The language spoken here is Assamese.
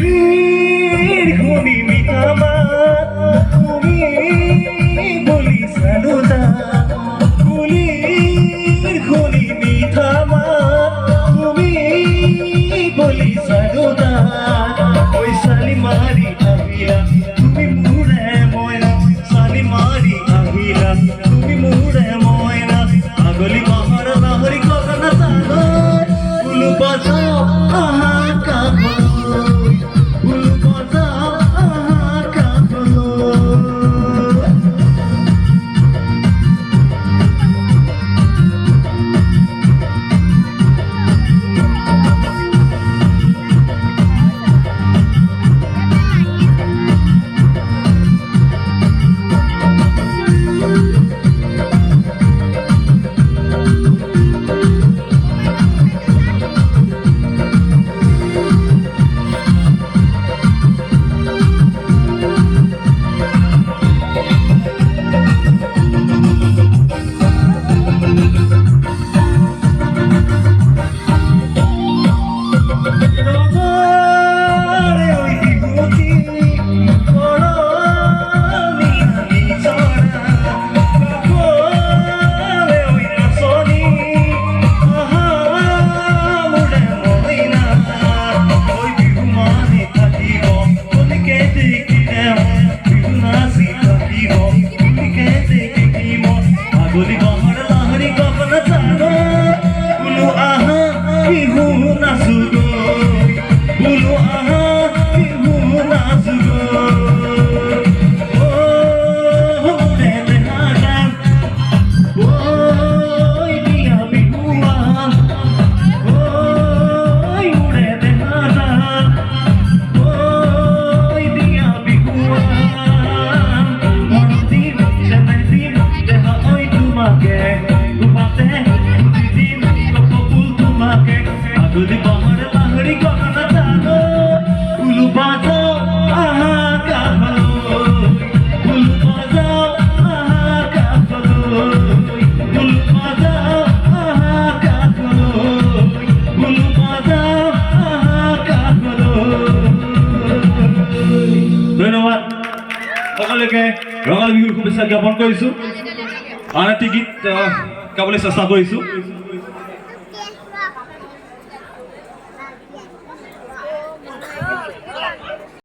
কুলির খনি মিঠামা তুমি বলি সানুদা কুলির খনি মিঠামা তুমি বলি সানুদা ওই সালি মারি আহিলা তুমি মুড়ে ময়না সালি মারি আহিলা তুমি মুড়ে ময়না আগলি বাহার লাহরি কখনা সানো ফুল বাজাও আহা কাবো ফুল বাজাও আহা কাবো Aguli bahar lahari kokana tano ulu bazao aha kabalo ulu bazao aha kabalo ulu bazao aha kabalo ulu bazao aha kabalo ধন্যবাদ সকলোকে ৰঙালী বিহুৰ শুভেচ্ছা জ্ঞাপন কৰিছোঁ আন এটি গীত গাবলৈ চেষ্টা কৰিছোঁ